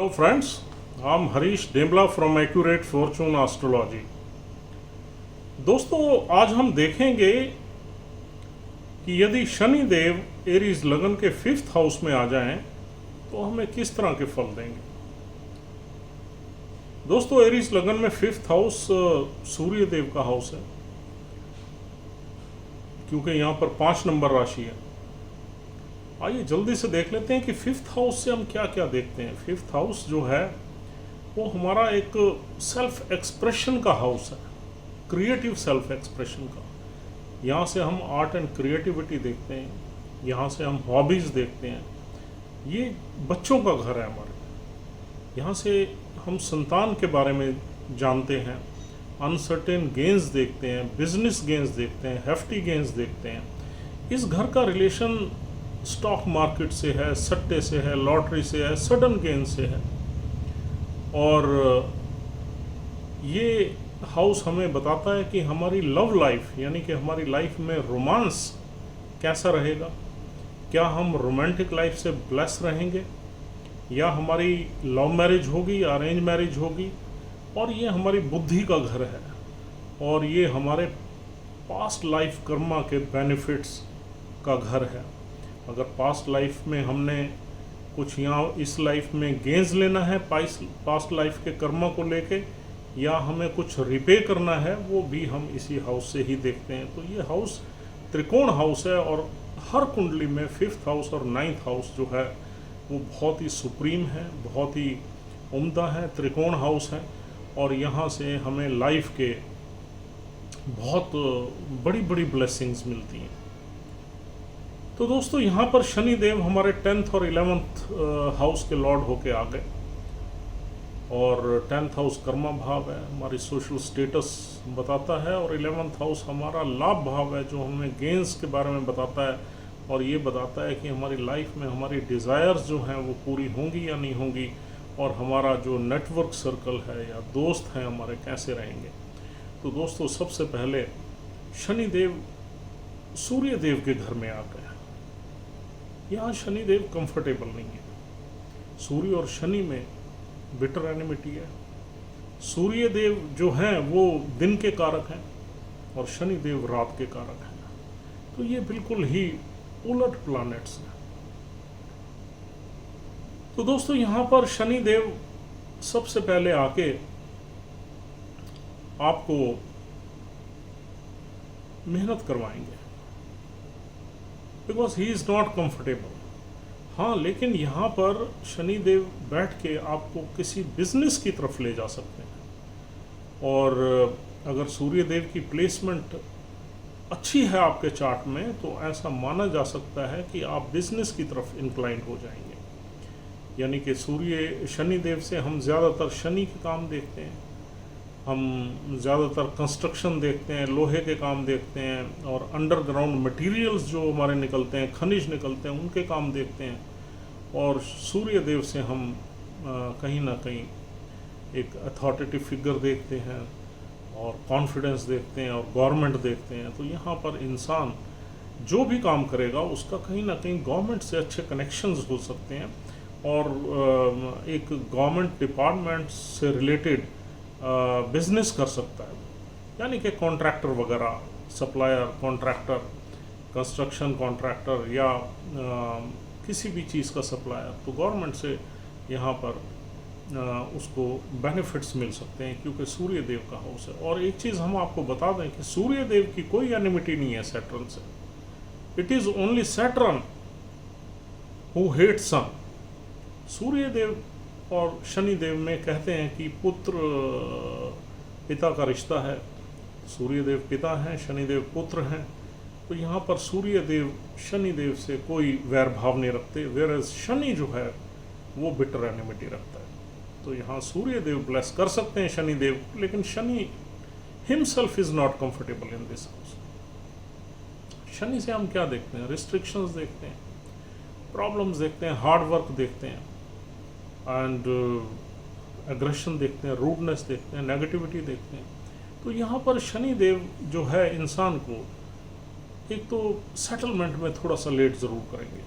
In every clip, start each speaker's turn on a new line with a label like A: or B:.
A: Hello friends, I'm Harish Dembla from Accurate Fortune Astrology। दोस्तों, आज हम देखेंगे कि यदि शनि देव एरीज लगन के 5th हाउस में आ जाएं तो हमें किस तरह के फल देंगे। दोस्तों, एरीज लगन में 5th हाउस सूर्य देव का हाउस है, क्योंकि यहाँ पर 5 नंबर राशि है। आइए जल्दी से देख लेते हैं कि 5th हाउस से हम क्या क्या देखते हैं। 5th हाउस जो है वो हमारा एक सेल्फ एक्सप्रेशन का हाउस है, क्रिएटिव सेल्फ एक्सप्रेशन का। यहाँ से हम आर्ट एंड क्रिएटिविटी देखते हैं, यहाँ से हम हॉबीज़ देखते हैं। ये बच्चों का घर है हमारे। यहाँ से हम संतान के बारे में जानते हैं, अनसर्टेन गेन्स देखते हैं, बिजनेस गेन्स देखते हैं, हेफ्टी गेन्स देखते हैं। इस घर का रिलेशन स्टॉक मार्केट से है, सट्टे से है, लॉटरी से है, सडन गेन से है। और ये हाउस हमें बताता है कि हमारी लव लाइफ, यानी कि हमारी लाइफ में रोमांस कैसा रहेगा। क्या हम रोमांटिक लाइफ से ब्लेस रहेंगे, या हमारी लव मैरिज होगी, अरेंज मैरिज होगी। और ये हमारी बुद्धि का घर है, और ये हमारे पास्ट लाइफ कर्मा के बेनिफिट्स का घर है। अगर पास्ट लाइफ में हमने कुछ यहाँ इस लाइफ में गेंस लेना है पास्ट लाइफ के कर्मा को लेके, या हमें कुछ रिपे करना है, वो भी हम इसी हाउस से ही देखते हैं। तो ये हाउस त्रिकोण हाउस है, और हर कुंडली में 5th हाउस और 9th हाउस जो है वो बहुत ही सुप्रीम है, बहुत ही उम्दा है, त्रिकोण हाउस है। और यहाँ से हमें लाइफ के बहुत बड़ी बड़ी ब्लेसिंग्स मिलती हैं। तो दोस्तों, यहाँ पर शनि देव हमारे 10th और 11th हाउस के लॉर्ड होके आ गए, और 10th हाउस कर्मा भाव है, हमारी सोशल स्टेटस बताता है, और 11th हाउस हमारा लाभ भाव है, जो हमें गेंस के बारे में बताता है, और ये बताता है कि हमारी लाइफ में हमारी डिज़ायर्स जो हैं वो पूरी होंगी या नहीं होंगी, और हमारा जो नेटवर्क सर्कल है या दोस्त हैं हमारे कैसे रहेंगे। तो दोस्तों, सबसे पहले शनि देव सूर्य देव के घर में आ गए। यहाँ शनि देव कंफर्टेबल नहीं है। सूर्य और शनि में बिटर एनिमिटी है। सूर्य देव जो हैं वो दिन के कारक हैं, और शनि देव रात के कारक हैं। तो ये बिल्कुल ही उलट प्लैनेट्स हैं। तो दोस्तों, यहाँ पर शनि देव सबसे पहले आके आपको मेहनत करवाएंगे, because he is not comfortable. हाँ, लेकिन यहाँ पर शनि देव बैठ के आपको किसी बिजनेस की तरफ ले जा सकते हैं। और अगर सूर्य देव की प्लेसमेंट अच्छी है आपके चार्ट में, तो ऐसा माना जा सकता है कि आप बिजनेस की तरफ इंक्लाइंड हो जाएंगे। यानी कि सूर्य शनि देव से हम ज़्यादातर शनि के काम देखते हैं, हम ज़्यादातर कंस्ट्रक्शन देखते हैं, लोहे के काम देखते हैं, और अंडरग्राउंड मटेरियल्स जो हमारे निकलते हैं, खनिज निकलते हैं, उनके काम देखते हैं। और सूर्य देव से हम कहीं ना कहीं एक अथॉरिटेटिव फिगर देखते हैं, और कॉन्फिडेंस देखते हैं, और गवर्नमेंट देखते हैं। तो यहाँ पर इंसान जो भी काम करेगा उसका कहीं ना कहीं गवर्नमेंट से अच्छे कनेक्शंस हो सकते हैं, और एक गवर्नमेंट डिपार्टमेंट से रिलेटेड बिजनेस कर सकता है। यानी कि कॉन्ट्रैक्टर वगैरह, सप्लायर, कॉन्ट्रैक्टर, कंस्ट्रक्शन कॉन्ट्रैक्टर, या किसी भी चीज़ का सप्लायर, तो गवर्नमेंट से यहाँ पर उसको बेनिफिट्स मिल सकते हैं, क्योंकि सूर्य देव का हाउस है। और एक चीज़ हम आपको बता दें कि सूर्य देव की कोई एनिमिटी नहीं है सैटर्न से। It is only Saturn who hate sun. Surya Dev और शनि देव में कहते हैं कि पुत्र पिता का रिश्ता है। सूर्य देव पिता हैं, शनि देव पुत्र हैं। तो यहाँ पर सूर्य देव शनि देव से कोई वैर भाव नहीं रखते, वेयर शनि जो है वो बिटर एनिमिटी रखता है। तो यहाँ सूर्य देव ब्लेस कर सकते हैं शनि देव को, लेकिन Shani himself is not comfortable in this house. Shani से हम क्या देखते हैं? रिस्ट्रिक्शंस देखते हैं, प्रॉब्लम्स देखते हैं, हार्ड वर्क देखते हैं, एंड एग्रेशन देखते हैं, रूडनेस देखते हैं, नेगेटिविटी देखते हैं। तो यहाँ पर शनि देव जो है इंसान को एक तो सेटलमेंट में थोड़ा सा लेट ज़रूर करेंगे,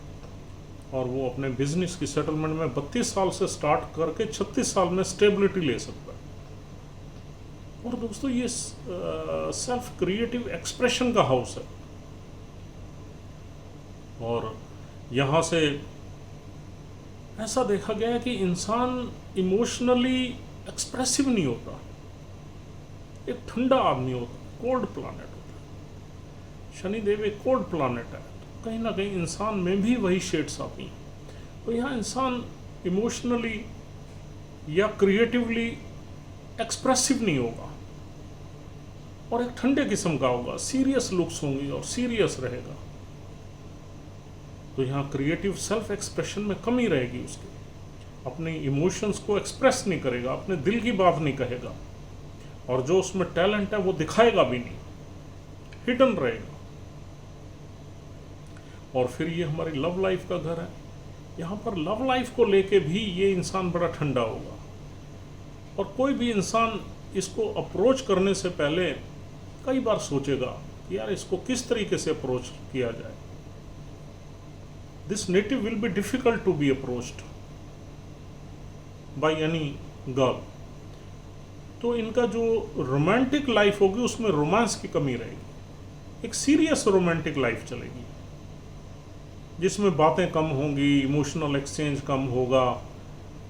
A: और वो अपने बिजनेस की सेटलमेंट में 32 साल से स्टार्ट करके 36 साल में स्टेबिलिटी ले सकता है। और दोस्तों ये सेल्फ क्रिएटिव एक्सप्रेशन का हाउस है, और यहाँ से ऐसा देखा गया है कि इंसान इमोशनली एक्सप्रेसिव नहीं होता, एक ठंडा आदमी होता, कोल्ड प्लैनेट होता है। शनिदेव एक कोल्ड प्लैनेट है, तो कहीं ना कहीं इंसान में भी वही शेड्स आती हैं। तो यहाँ इंसान इमोशनली या क्रिएटिवली एक्सप्रेसिव नहीं होगा और एक ठंडे किस्म का होगा, सीरियस लुक्स होंगी और सीरियस रहेगा। तो यहाँ क्रिएटिव सेल्फ एक्सप्रेशन में कमी रहेगी उसकी, अपने इमोशंस को एक्सप्रेस नहीं करेगा, अपने दिल की बात नहीं कहेगा, और जो उसमें टैलेंट है वो दिखाएगा भी नहीं, हिडन रहेगा। और फिर ये हमारी लव लाइफ का घर है, यहाँ पर लव लाइफ को लेके भी ये इंसान बड़ा ठंडा होगा, और कोई भी इंसान इसको अप्रोच करने से पहले कई बार सोचेगा कि यार इसको किस तरीके से अप्रोच किया जाए। This native will be difficult to be approached by any girl. तो इनका जो रोमांटिक लाइफ होगी उसमें रोमांस की कमी रहेगी, एक सीरियस रोमांटिक लाइफ चलेगी जिसमें बातें कम होंगी, इमोशनल एक्सचेंज कम होगा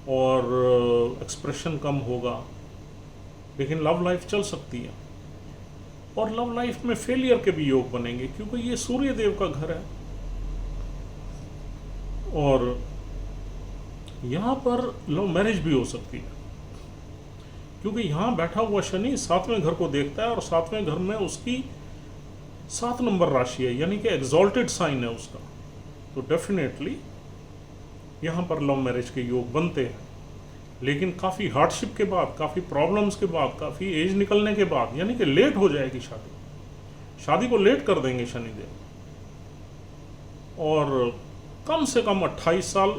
A: और एक्सप्रेशन कम होगा, लेकिन लव लाइफ चल सकती है। और लव लाइफ में फेलियर के भी योग बनेंगे, क्योंकि ये सूर्य देव का घर है, और यहाँ पर लव मैरिज भी हो सकती है, क्योंकि यहाँ बैठा हुआ शनि 7वें घर को देखता है, और 7वें घर में उसकी 7 नंबर राशि है, यानी कि एग्जॉल्टेड साइन है उसका। तो डेफिनेटली यहाँ पर लव मैरिज के योग बनते हैं, लेकिन काफ़ी हार्डशिप के बाद, काफ़ी प्रॉब्लम्स के बाद, काफ़ी एज निकलने के बाद, यानी कि लेट हो जाएगी शादी को लेट कर देंगे शनिदेव, और कम से कम 28 साल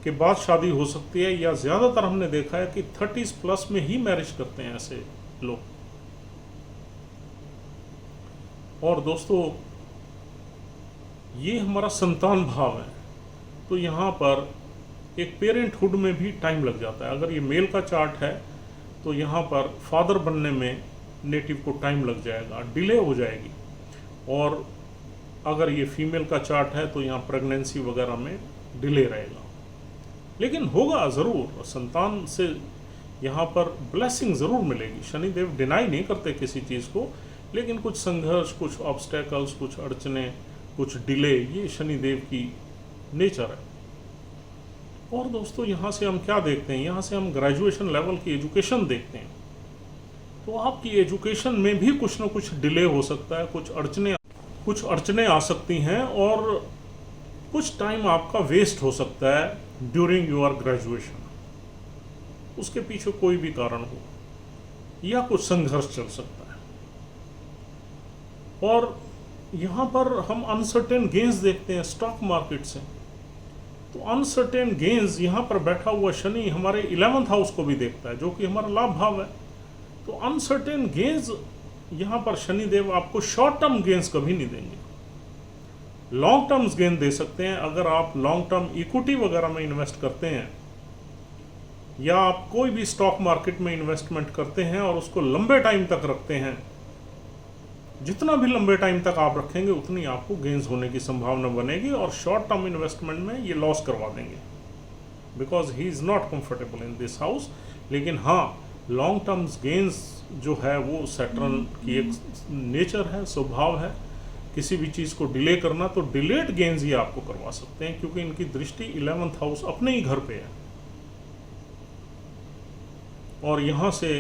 A: के बाद शादी हो सकती है, या ज़्यादातर हमने देखा है कि 30s प्लस में ही मैरिज करते हैं ऐसे लोग। और दोस्तों ये हमारा संतान भाव है, तो यहाँ पर एक पेरेंटहुड में भी टाइम लग जाता है। अगर ये मेल का चार्ट है तो यहाँ पर फादर बनने में नेटिव को टाइम लग जाएगा, डिले हो जाएगी। और अगर ये फीमेल का चार्ट है तो यहाँ प्रेगनेंसी वगैरह में डिले रहेगा, लेकिन होगा ज़रूर, संतान से यहाँ पर ब्लेसिंग ज़रूर मिलेगी। शनिदेव डिनाई नहीं करते किसी चीज़ को, लेकिन कुछ संघर्ष, कुछ ऑब्स्टेकल्स, कुछ अड़चने, कुछ डिले, ये शनिदेव की नेचर है। और दोस्तों यहाँ से हम क्या देखते हैं, यहाँ से हम ग्रेजुएशन लेवल की एजुकेशन देखते हैं। तो आपकी एजुकेशन में भी कुछ ना कुछ डिले हो सकता है, कुछ अड़चने आ सकती हैं, और कुछ टाइम आपका वेस्ट हो सकता है ड्यूरिंग योर ग्रेजुएशन। उसके पीछे कोई भी कारण हो, या कुछ संघर्ष चल सकता है। और यहाँ पर हम अनसर्टेन गेन्स देखते हैं स्टॉक मार्केट से। तो अनसर्टेन गेन्स, यहाँ पर बैठा हुआ शनि हमारे 11th हाउस को भी देखता है, जो कि हमारा लाभ भाव है। तो अनसर्टेन गेन्स यहाँ पर शनिदेव आपको शॉर्ट टर्म गेन्स कभी नहीं देंगे, लॉन्ग टर्म्स गेन दे सकते हैं। अगर आप लॉन्ग टर्म इक्विटी वगैरह में इन्वेस्ट करते हैं, या आप कोई भी स्टॉक मार्केट में इन्वेस्टमेंट करते हैं और उसको लंबे टाइम तक रखते हैं, जितना भी लंबे टाइम तक आप रखेंगे उतनी आपको गेन्स होने की संभावना बनेगी, और शॉर्ट टर्म इन्वेस्टमेंट में ये लॉस करवा देंगे, because he is not comfortable in this house. लेकिन हाँ, लॉन्ग टर्म्स गेन्स जो है वो सैटर्न की एक नेचर है, स्वभाव है। किसी भी चीज़ को डिले करना, तो डिलेड गेन्स ही आपको करवा सकते हैं, क्योंकि इनकी दृष्टि 11th हाउस अपने ही घर पे है। और यहाँ से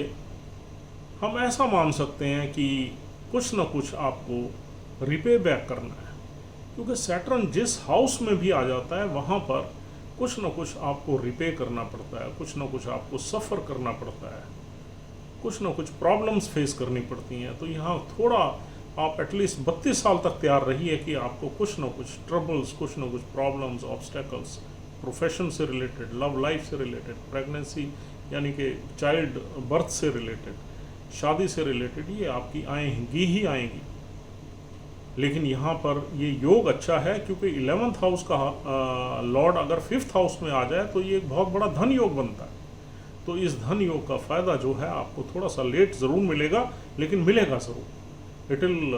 A: हम ऐसा मान सकते हैं कि कुछ ना कुछ आपको रिपे बैक करना है, क्योंकि सैटर्न जिस हाउस में भी आ जाता है वहाँ पर कुछ ना कुछ आपको रिपे करना पड़ता है, कुछ ना कुछ आपको सफ़र करना पड़ता है, कुछ ना कुछ प्रॉब्लम्स फेस करनी पड़ती हैं। तो यहाँ थोड़ा आप एटलीस्ट 32 साल तक तैयार रहिए कि आपको कुछ ना कुछ ट्रबल्स, कुछ ना कुछ प्रॉब्लम्स, ऑब्स्टेकल्स, प्रोफेशन से रिलेटेड, लव लाइफ से रिलेटेड, प्रेगनेंसी यानी कि चाइल्ड बर्थ से रिलेटेड, शादी से रिलेटेड, ये आपकी आएंगी ही आएंगी। लेकिन यहाँ पर ये योग अच्छा है क्योंकि 11th हाउस का लॉर्ड अगर 5th हाउस में आ जाए तो ये एक बहुत बड़ा धन योग बनता है। तो इस धन योग का फ़ायदा जो है आपको थोड़ा सा लेट ज़रूर मिलेगा, लेकिन मिलेगा ज़रूर। It will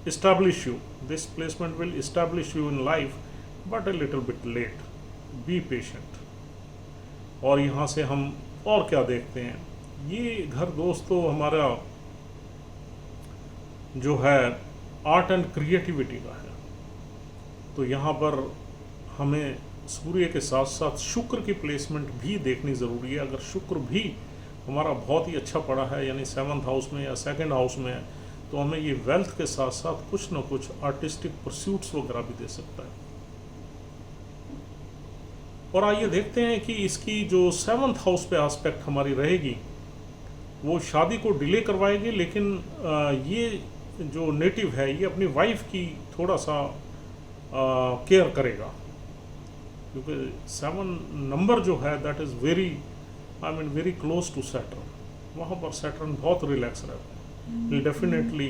A: establish you, this placement will establish you in life but a little bit late, be patient. और यहाँ से हम और क्या देखते हैं, ये घर दोस्तों हमारा जो है आर्ट एंड क्रिएटिविटी का है। तो यहाँ पर हमें सूर्य के साथ साथ शुक्र की प्लेसमेंट भी देखनी ज़रूरी है। अगर शुक्र भी हमारा बहुत ही अच्छा पड़ा है, यानी 7th हाउस में या 2nd हाउस में है, तो हमें ये वेल्थ के साथ साथ कुछ ना कुछ आर्टिस्टिक परस्यूट्स वगैरह भी दे सकता है। और आइए देखते हैं कि इसकी जो 7th हाउस पे एस्पेक्ट हमारी रहेगी वो शादी को डिले करवाएगी, लेकिन ये जो नेटिव है ये अपनी वाइफ की थोड़ा सा केयर करेगा, क्योंकि 7 नंबर जो है that is very close to Saturn. वहाँ पर सैटर्न बहुत रिलैक्स रहता है, he definitely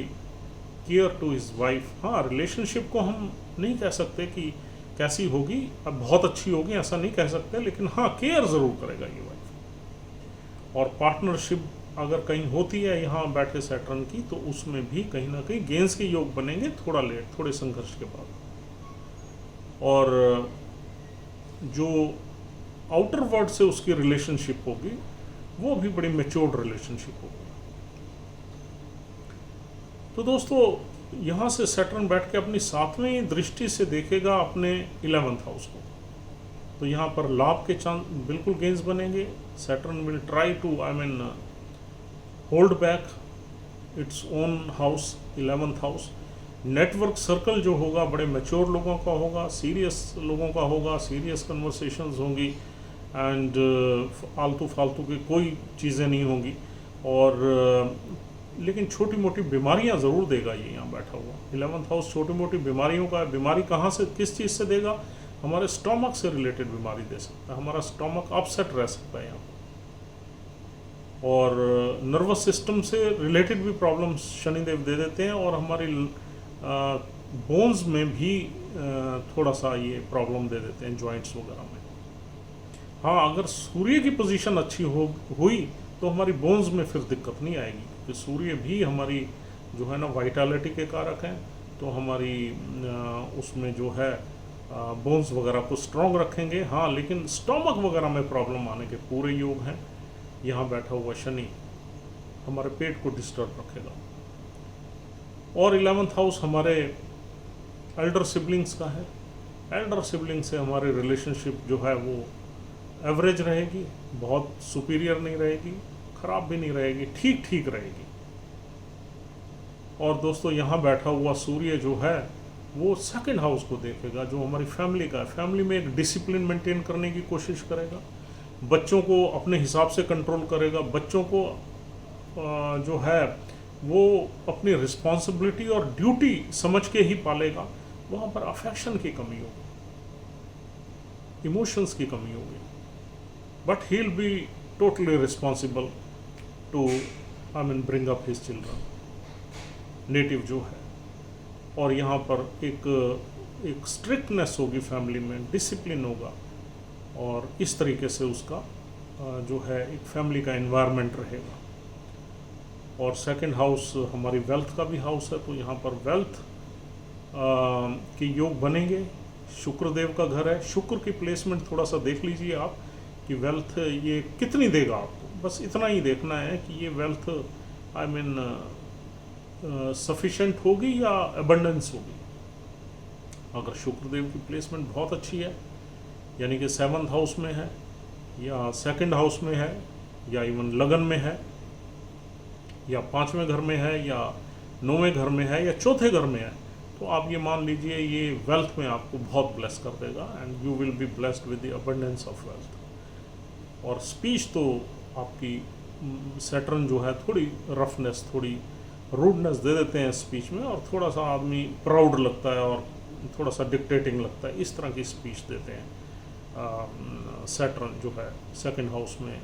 A: care to his wife. हाँ, रिलेशनशिप को हम नहीं कह सकते कि कैसी होगी, अब बहुत अच्छी होगी ऐसा नहीं कह सकते, लेकिन हाँ केयर ज़रूर करेगा ये वाइफ। और पार्टनरशिप अगर कहीं होती है यहाँ बैठे सैटर्न की, तो उसमें भी कहीं ना कहीं गेंस के योग बनेंगे, थोड़ा लेट, थोड़े संघर्ष के बाद। और जो आउटर वर्ल्ड से उसकी रिलेशनशिप होगी वो भी बड़ी मैच्योर्ड रिलेशनशिप होगी। तो दोस्तों यहाँ से सैटर्न बैठ के अपनी 7वीं दृष्टि से देखेगा अपने 11th हाउस को, तो यहाँ पर लाभ के चांस बिल्कुल गेंस बनेंगे। Saturn will try to hold back its own house, 11th house. Network circle जो होगा बड़े मैच्योर लोगों का होगा, सीरियस लोगों का होगा, सीरियस कन्वर्सेशंस होंगी एंड फालतू फालतू की कोई चीज़ें नहीं होंगी। और लेकिन छोटी मोटी बीमारियां ज़रूर देगा ये यहाँ बैठा हुआ 11th हाउस। छोटी मोटी बीमारियों का, बीमारी कहाँ से, किस चीज़ से देगा, हमारे स्टोमक से रिलेटेड बीमारी दे सकता है, हमारा स्टोमक अपसेट रह सकता है यहाँ पर। और नर्वस सिस्टम से रिलेटेड भी प्रॉब्लम्स शनिदेव दे देते हैं, और हमारी बोन्स में भी थोड़ा सा ये प्रॉब्लम दे देते हैं, जॉइंट्स वगैरह में। हाँ, अगर सूर्य की पोजीशन अच्छी हुई तो हमारी बोन्स में फिर दिक्कत नहीं आएगी, क्योंकि सूर्य भी हमारी जो है ना वाइटलिटी के कारक हैं, तो हमारी उसमें जो है बोन्स वगैरह को स्ट्रॉन्ग रखेंगे। हाँ, लेकिन स्टोमक वगैरह में प्रॉब्लम आने के पूरे योग हैं। यहाँ बैठा हुआ शनि हमारे पेट को डिस्टर्ब रखेगा। और 11th हाउस हमारे एल्डर सिबलिंग्स का है। एल्डर सिबलिंग से हमारी रिलेशनशिप जो है वो एवरेज रहेगी, बहुत सुपीरियर नहीं रहेगी, ख़राब भी नहीं रहेगी, ठीक ठीक रहेगी। और दोस्तों यहाँ बैठा हुआ सूर्य जो है वो 2nd हाउस को देखेगा, जो हमारी फैमिली का है। फैमिली में एक डिसिप्लिन मेंटेन करने की कोशिश करेगा, बच्चों को अपने हिसाब से कंट्रोल करेगा, बच्चों को जो है वो अपनी रिस्पॉन्सिबिलिटी और ड्यूटी समझ के ही पालेगा। वहाँ पर अफेक्शन की कमी होगी, इमोशंस की कमी होगी, but he will be totally responsible to bring up his children, native जो है। और यहाँ पर एक स्ट्रिक्टनेस होगी फैमिली में, डिसिप्लिन होगा, और इस तरीके से उसका जो है एक फैमिली का एनवायरनमेंट रहेगा। और 2nd हाउस हमारी वेल्थ का भी हाउस है, तो यहाँ पर वेल्थ के योग बनेंगे। शुक्रदेव का घर है, शुक्र की प्लेसमेंट थोड़ा सा देख लीजिए आप कि वेल्थ ये कितनी देगा आपको, बस इतना ही देखना है कि ये वेल्थ सफिशेंट होगी या अबंडेंस होगी। अगर शुक्रदेव की प्लेसमेंट बहुत अच्छी है, यानी कि 7th हाउस में है या 2nd हाउस में है या इवन लगन में है या 5वें घर में है या 9वें घर में है या 4थे घर में है, तो आप ये मान लीजिए ये वेल्थ में आपको बहुत ब्लेस कर देगा and you will be blessed with the abundance of wealth. और स्पीच तो आपकी सैटर्न जो है थोड़ी रफनेस, थोड़ी रूडनेस दे देते हैं स्पीच में, और थोड़ा सा आदमी प्राउड लगता है और थोड़ा सा डिक्टेटिंग लगता है, इस तरह की स्पीच देते हैं सैटर्न जो है 2nd हाउस में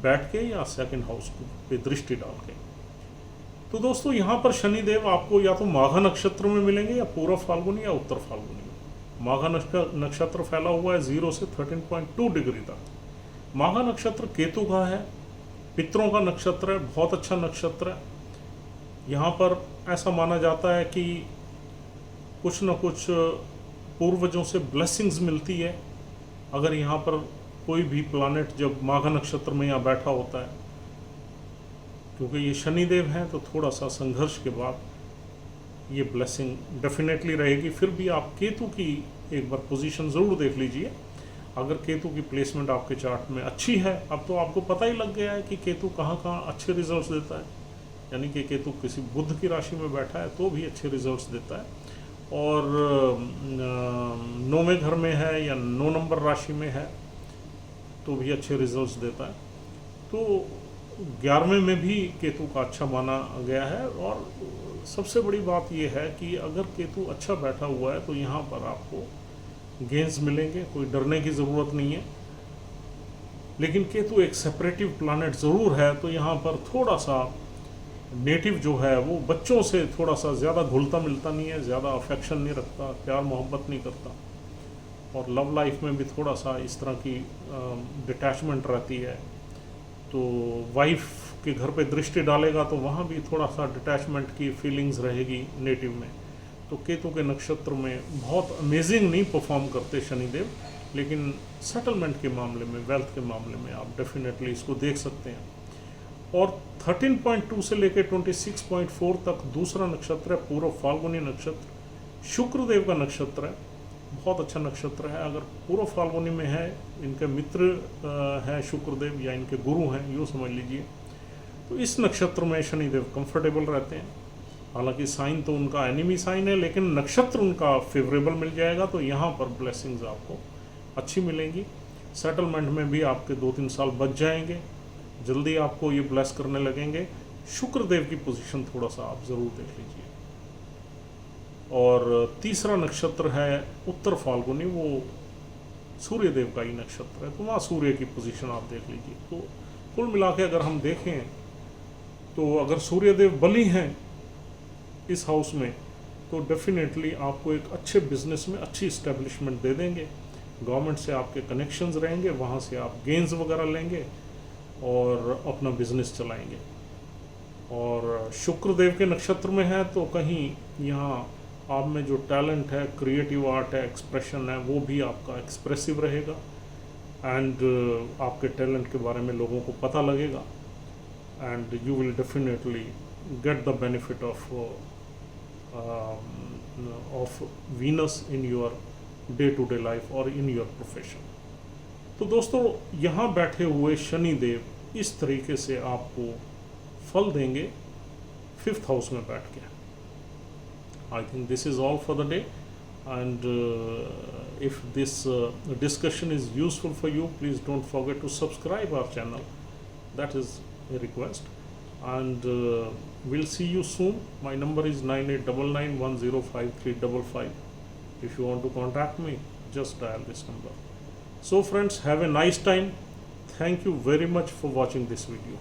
A: बैठ के या 2nd हाउस पे दृष्टि डाल के। तो दोस्तों यहाँ पर शनिदेव आपको या तो माघा नक्षत्र में मिलेंगे या पूर्व फाल्गुनी या उत्तर फाल्गुनी में। माघा नक्षत्र फैला हुआ है 0 से 13.2 डिग्री तक। माघा नक्षत्र केतु का है, पितरों का नक्षत्र है, बहुत अच्छा नक्षत्र है। यहाँ पर ऐसा माना जाता है कि कुछ न कुछ पूर्वजों से ब्लेसिंग्स मिलती है अगर यहाँ पर कोई भी प्लैनेट जब माघा नक्षत्र में यहाँ बैठा होता है, क्योंकि ये शनिदेव हैं तो थोड़ा सा संघर्ष के बाद ये ब्लेसिंग डेफिनेटली रहेगी। फिर भी आप केतु की एक बार पोजीशन ज़रूर देख लीजिए। अगर केतु की प्लेसमेंट आपके चार्ट में अच्छी है, अब तो आपको पता ही लग गया है कि केतु कहाँ कहाँ अच्छे रिजल्ट्स देता है, यानी कि केतु किसी बुध की राशि में बैठा है तो भी अच्छे रिजल्ट्स देता है, और 9वें घर में है या 9 नंबर राशि में है तो भी अच्छे रिजल्ट्स देता है। तो 11वें में भी केतु का अच्छा माना गया है। और सबसे बड़ी बात यह है कि अगर केतु अच्छा बैठा हुआ है तो यहाँ पर आपको गेंस मिलेंगे, कोई डरने की ज़रूरत नहीं है। लेकिन केतु एक सेपरेटिव प्लैनेट ज़रूर है, तो यहाँ पर थोड़ा सा नेटिव जो है वो बच्चों से थोड़ा सा ज़्यादा घुलता मिलता नहीं है, ज़्यादा अफेक्शन नहीं रखता, प्यार मोहब्बत नहीं करता, और लव लाइफ में भी थोड़ा सा इस तरह की डिटैचमेंट रहती है। तो वाइफ के घर पे दृष्टि डालेगा तो वहाँ भी थोड़ा सा डिटैचमेंट की फीलिंग्स रहेगी नेटिव में। तो केतु के नक्षत्र में बहुत अमेजिंग नहीं परफॉर्म करते शनिदेव, लेकिन सेटलमेंट के मामले में, वेल्थ के मामले में आप डेफिनेटली इसको देख सकते हैं। और 13.2 से लेकर 26.4 तक दूसरा नक्षत्र है पूर्व फाल्गुनी नक्षत्र, शुक्रदेव का नक्षत्र है, बहुत अच्छा नक्षत्र है। अगर पूर्व फाल्गुनी में है, इनके मित्र हैं शुक्रदेव या इनके गुरु हैं, यूँ समझ लीजिए, तो इस नक्षत्र में शनिदेव कंफर्टेबल रहते हैं। हालांकि साइन तो उनका एनिमी साइन है, लेकिन नक्षत्र उनका फेवरेबल मिल जाएगा, तो यहाँ पर ब्लेसिंग्स आपको अच्छी मिलेंगी। सेटलमेंट में भी आपके 2-3 साल बच जाएंगे, जल्दी आपको ये ब्लेस करने लगेंगे। शुक्रदेव की पोजीशन थोड़ा सा आप ज़रूर देख लीजिए। और तीसरा नक्षत्र है उत्तर फाल्गुनी, वो सूर्यदेव का ही नक्षत्र है, तो वहाँ सूर्य की पोजीशन आप देख लीजिए। तो कुल मिला के अगर हम देखें तो अगर सूर्यदेव बली हैं इस हाउस में तो डेफिनेटली आपको एक अच्छे बिजनेस में अच्छी इस्टेब्लिशमेंट दे देंगे। गवर्नमेंट से आपके कनेक्शंस रहेंगे, वहाँ से आप गेंस वगैरह लेंगे और अपना बिजनेस चलाएंगे। और शुक्रदेव के नक्षत्र में है तो कहीं यहाँ आप में जो टैलेंट है, क्रिएटिव आर्ट है, एक्सप्रेशन है, वो भी आपका एक्सप्रेसिव रहेगा, एंड आपके टैलेंट के बारे में लोगों को पता लगेगा, and you will definitely get the benefit of Venus in your day to day life और इन योर प्रोफेशन। तो दोस्तों, यहाँ बैठे हुए शनिदेव इस तरीके से आपको फल देंगे 5th हाउस में बैठ के। I think this is all for the day, and if this discussion is useful for you, please don't forget to subscribe our channel. That is a request, and we'll see you soon. My number is 9899105355. If you want to contact me, just dial this number. So friends, have a nice time. Thank you very much for watching this video.